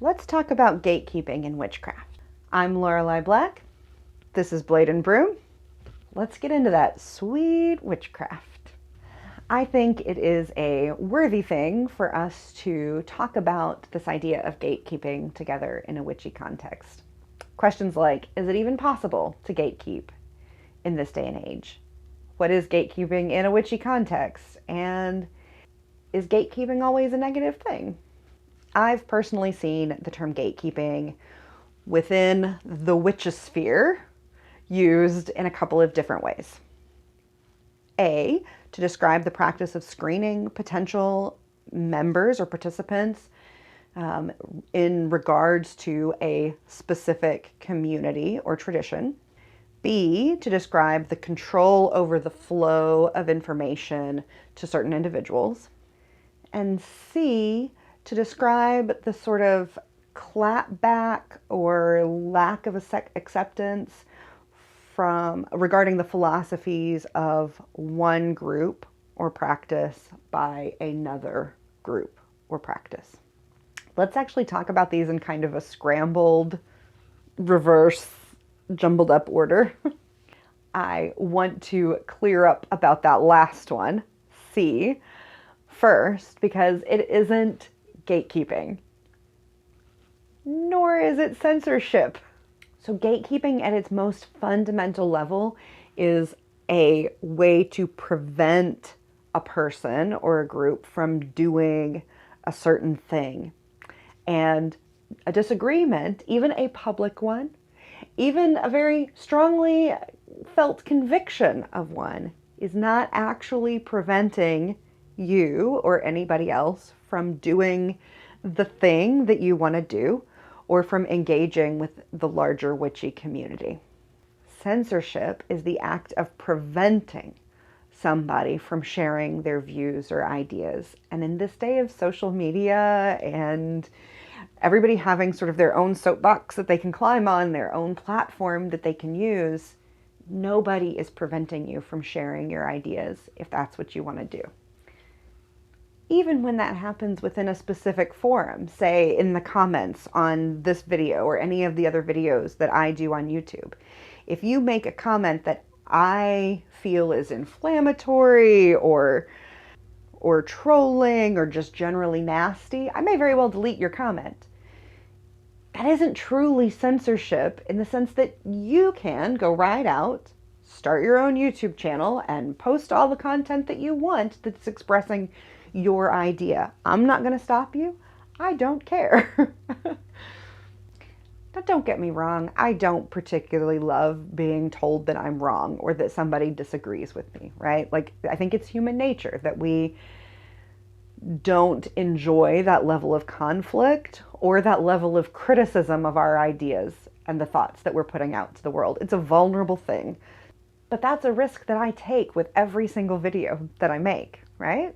Let's talk about gatekeeping in witchcraft. I'm Lorelei Black. This is Blade and Broom. Let's get into that sweet witchcraft. I think it is a worthy thing for us to talk about this idea of gatekeeping together in a witchy context. Questions like, is it even possible to gatekeep in this day and age? What is gatekeeping in a witchy context? And is gatekeeping always a negative thing? I've personally seen the term gatekeeping within the witchosphere used in a couple of different ways. A, to describe the practice of screening potential members or participants in regards to a specific community or tradition. B, to describe the control over the flow of information to certain individuals. And C, to describe the sort of clapback or lack of acceptance regarding the philosophies of one group or practice by another group or practice. Let's actually talk about these in kind of a scrambled, reverse, jumbled up order. I want to clear up about that last one, C, first, because it isn't gatekeeping, nor is it censorship. So gatekeeping at its most fundamental level is a way to prevent a person or a group from doing a certain thing. And a disagreement, even a public one, even a very strongly felt conviction of one, is not actually preventing you or anybody else from doing the thing that you want to do or from engaging with the larger witchy community. Censorship is the act of preventing somebody from sharing their views or ideas. And in this day of social media and everybody having sort of their own soapbox that they can climb on, their own platform that they can use, nobody is preventing you from sharing your ideas if that's what you want to do. Even when that happens within a specific forum, say in the comments on this video or any of the other videos that I do on YouTube, if you make a comment that I feel is inflammatory or trolling or just generally nasty, I may very well delete your comment. That isn't truly censorship in the sense that you can go right out, start your own YouTube channel, and post all the content that you want that's expressing your idea. I'm not going to stop you. I don't care. Now, don't get me wrong. I don't particularly love being told that I'm wrong or that somebody disagrees with me, right? Like, I think it's human nature that we don't enjoy that level of conflict or that level of criticism of our ideas and the thoughts that we're putting out to the world. It's a vulnerable thing. But that's a risk that I take with every single video that I make, right?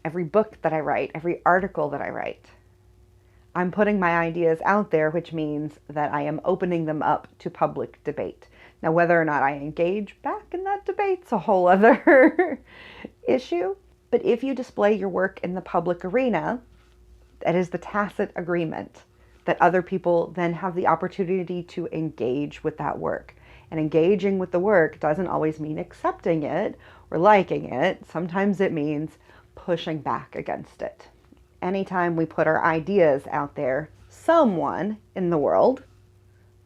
Every book that I write, every article that I write. I'm putting my ideas out there, which means that I am opening them up to public debate. Now, whether or not I engage back in that debate's a whole other issue. But if you display your work in the public arena, that is the tacit agreement that other people then have the opportunity to engage with that work. And engaging with the work doesn't always mean accepting it or liking it. Sometimes it means pushing back against it. Anytime we put our ideas out there, someone in the world,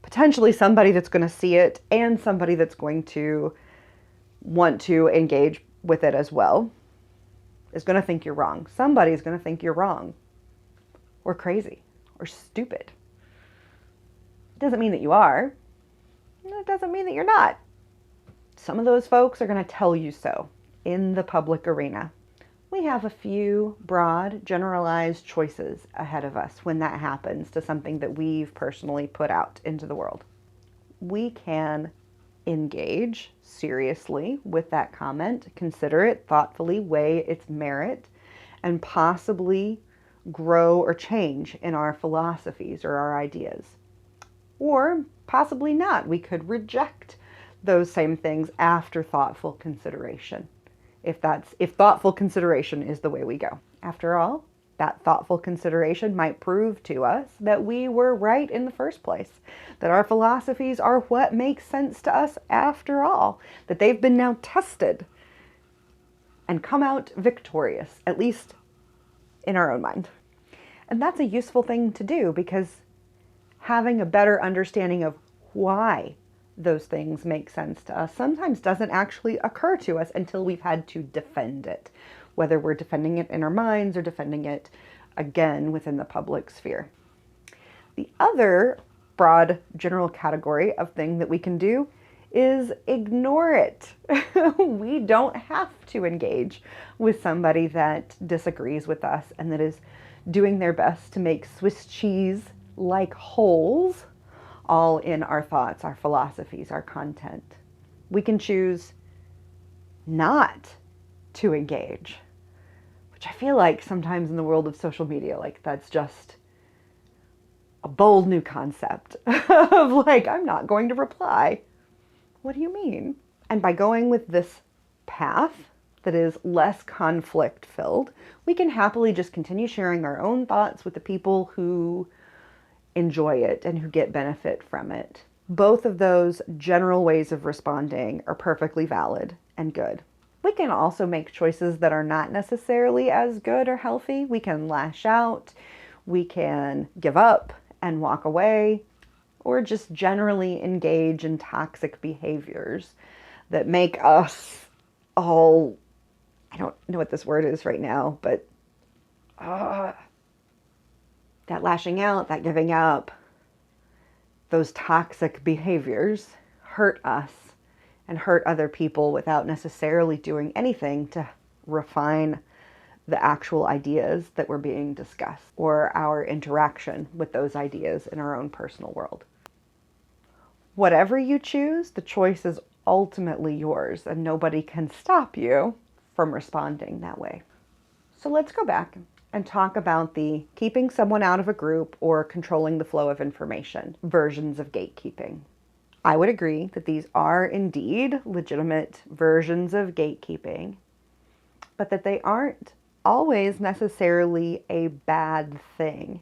potentially somebody that's going to see it and somebody that's going to want to engage with it as well, is going to think you're wrong. Somebody's going to think you're wrong or crazy or stupid. It doesn't mean that you are. It doesn't mean that you're not. Some of those folks are going to tell you so in the public arena. We have a few broad, generalized choices ahead of us when that happens to something that we've personally put out into the world. We can engage seriously with that comment, consider it thoughtfully, weigh its merit, and possibly grow or change in our philosophies or our ideas. Or possibly not. We could reject those same things after thoughtful consideration, if thoughtful consideration is the way we go. After all, That thoughtful consideration might prove to us that we were right in the first place, that our philosophies are what makes sense to us after all, that they've been now tested and come out victorious, at least in our own mind. And that's a useful thing to do, because having a better understanding of why those things make sense to us sometimes doesn't actually occur to us until we've had to defend it, whether we're defending it in our minds or defending it again within the public sphere. The other broad general category of thing that we can do is ignore it. We don't have to engage with somebody that disagrees with us and that is doing their best to make Swiss cheese like holes all in our thoughts, our philosophies, our content. We can choose not to engage, which I feel like sometimes in the world of social media, like that's just a bold new concept of like, I'm not going to reply. What do you mean? And by going with this path that is less conflict filled, we can happily just continue sharing our own thoughts with the people who enjoy it and who get benefit from it. Both of those general ways of responding are perfectly valid and good. We can also make choices that are not necessarily as good or healthy. We can lash out, we can give up and walk away, or just generally engage in toxic behaviors that make us all, I don't know what this word is right now, but that lashing out, that giving up, those toxic behaviors hurt us and hurt other people without necessarily doing anything to refine the actual ideas that were being discussed or our interaction with those ideas in our own personal world. Whatever you choose, the choice is ultimately yours, and nobody can stop you from responding that way. So let's go back and talk about the keeping someone out of a group or controlling the flow of information versions of gatekeeping. I would agree that these are indeed legitimate versions of gatekeeping, but that they aren't always necessarily a bad thing.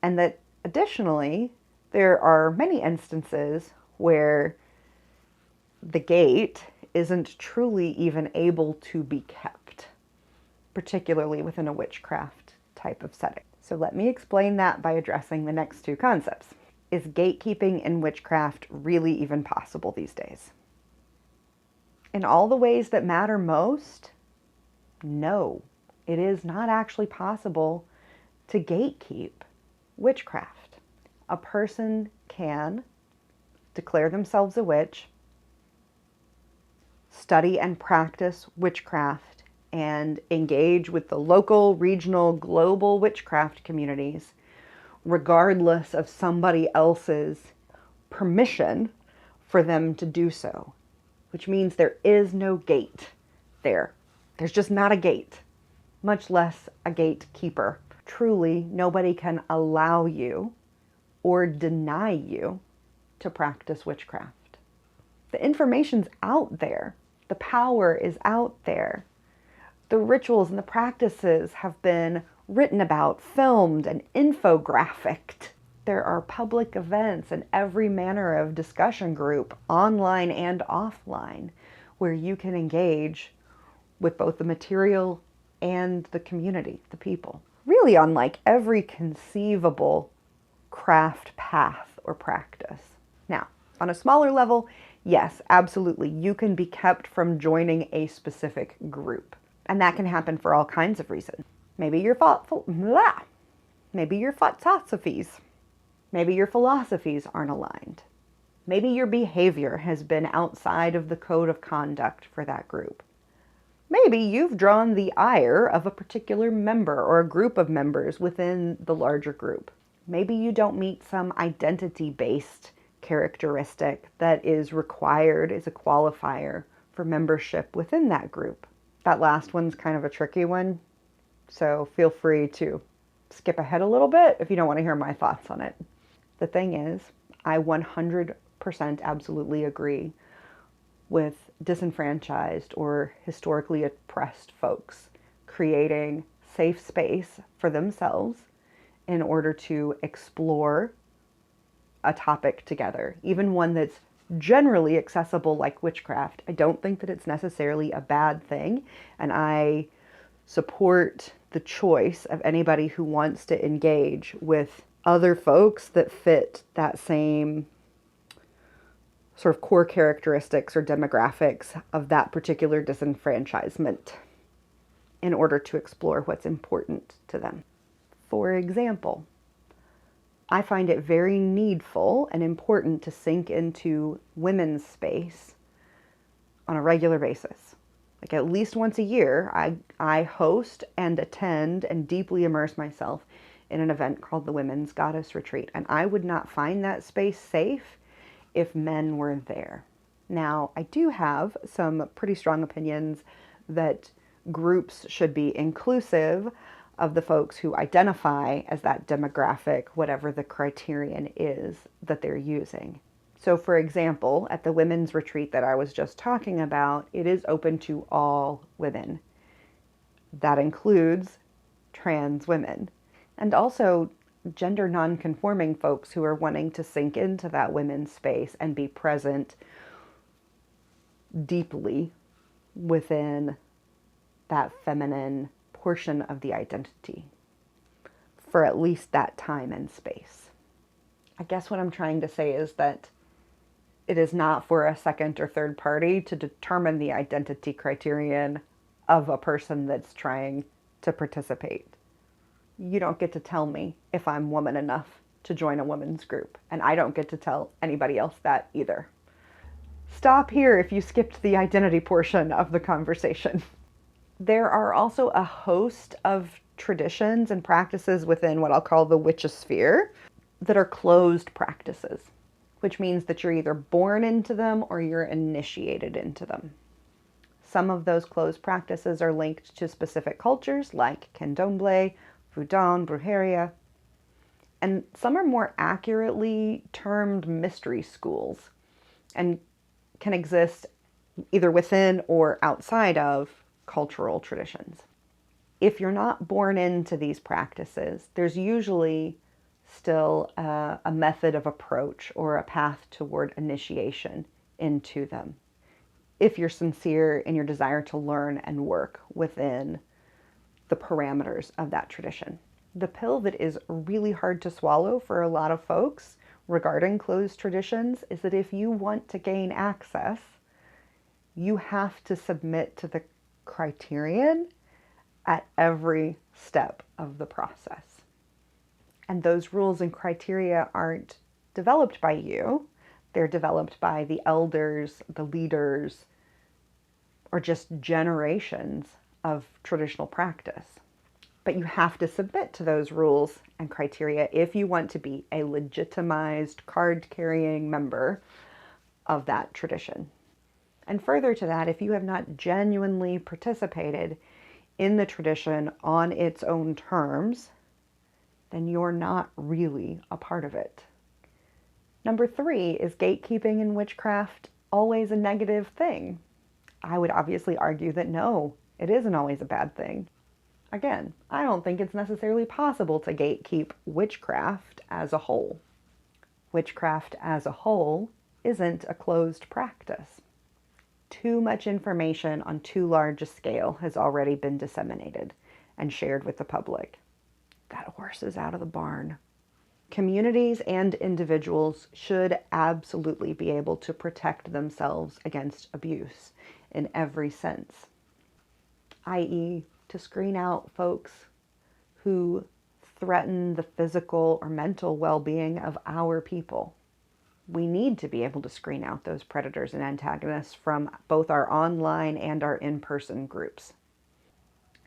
And that additionally, there are many instances where the gate isn't truly even able to be kept, particularly within a witchcraft type of setting. So let me explain that by addressing the next two concepts. Is gatekeeping in witchcraft really even possible these days? In all the ways that matter most, no, it is not actually possible to gatekeep witchcraft. A person can declare themselves a witch, study and practice witchcraft, and engage with the local, regional, global witchcraft communities, regardless of somebody else's permission for them to do so, which means there is no gate there. There's just not a gate, much less a gatekeeper. Truly, nobody can allow you or deny you to practice witchcraft. The information's out there. The power is out there. The rituals and the practices have been written about, filmed, and infographicked. There are public events and every manner of discussion group, online and offline, where you can engage with both the material and the community, the people. Really on like every conceivable craft path or practice. Now, on a smaller level, yes, absolutely, you can be kept from joining a specific group. And that can happen for all kinds of reasons. Maybe your philosophies. Maybe your philosophies aren't aligned. Maybe your behavior has been outside of the code of conduct for that group. Maybe you've drawn the ire of a particular member or a group of members within the larger group. Maybe you don't meet some identity-based characteristic that is required as a qualifier for membership within that group. That last one's kind of a tricky one, so feel free to skip ahead a little bit if you don't want to hear my thoughts on it. The thing is, I 100% absolutely agree with disenfranchised or historically oppressed folks creating safe space for themselves in order to explore a topic together, even one that's generally accessible like witchcraft. I don't think that it's necessarily a bad thing, and I support the choice of anybody who wants to engage with other folks that fit that same sort of core characteristics or demographics of that particular disenfranchisement in order to explore what's important to them. For example, I find it very needful and important to sink into women's space on a regular basis. Like at least once a year, I host and attend and deeply immerse myself in an event called the Women's Goddess Retreat. And I would not find that space safe if men were there. Now, I do have some pretty strong opinions that groups should be inclusive of the folks who identify as that demographic, whatever the criterion is that they're using. So for example, at the women's retreat that I was just talking about, it is open to all women. That includes trans women and also gender non-conforming folks who are wanting to sink into that women's space and be present deeply within that feminine portion of the identity for at least that time and space. I guess what I'm trying to say is that it is not for a second or third party to determine the identity criterion of a person that's trying to participate. You don't get to tell me if I'm woman enough to join a women's group, and I don't get to tell anybody else that either. Stop here if you skipped the identity portion of the conversation. There are also a host of traditions and practices within what I'll call the witchosphere that are closed practices, which means that you're either born into them or you're initiated into them. Some of those closed practices are linked to specific cultures like candomblé, voodoo, brujeria, and some are more accurately termed mystery schools and can exist either within or outside of cultural traditions. If you're not born into these practices, there's usually still a method of approach or a path toward initiation into them, if you're sincere in your desire to learn and work within the parameters of that tradition. The pill that is really hard to swallow for a lot of folks regarding closed traditions is that if you want to gain access, you have to submit to the criterion at every step of the process. And those rules and criteria aren't developed by you. They're developed by the elders, the leaders, or just generations of traditional practice. But you have to submit to those rules and criteria if you want to be a legitimized card-carrying member of that tradition. And further to that, if you have not genuinely participated in the tradition on its own terms, then you're not really a part of it. Number 3, is gatekeeping in witchcraft always a negative thing? I would obviously argue that no, it isn't always a bad thing. Again, I don't think it's necessarily possible to gatekeep witchcraft as a whole. Witchcraft as a whole isn't a closed practice. Too much information on too large a scale has already been disseminated and shared with the public. That horse is out of the barn. Communities and individuals should absolutely be able to protect themselves against abuse in every sense, i.e., to screen out folks who threaten the physical or mental well-being of our people. We need to be able to screen out those predators and antagonists from both our online and our in-person groups.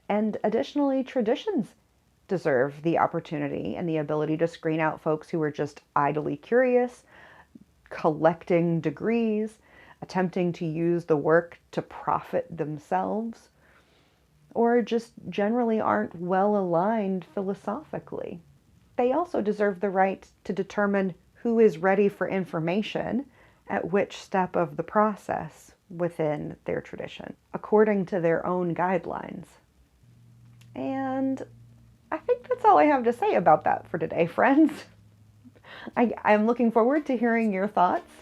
And additionally, traditions deserve the opportunity and the ability to screen out folks who are just idly curious, collecting degrees, attempting to use the work to profit themselves, or just generally aren't well aligned philosophically. They also deserve the right to determine who is ready for information at which step of the process within their tradition, according to their own guidelines. And I think that's all I have to say about that for today, friends. I'm looking forward to hearing your thoughts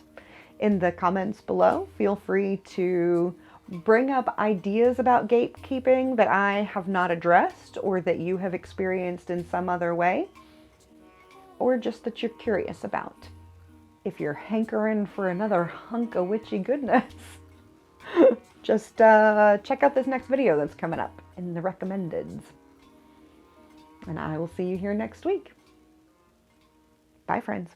in the comments below. Feel free to bring up ideas about gatekeeping that I have not addressed or that you have experienced in some other way, or just that you're curious about. If you're hankering for another hunk of witchy goodness, just check out this next video that's coming up in the recommendeds. And I will see you here next week. Bye, friends.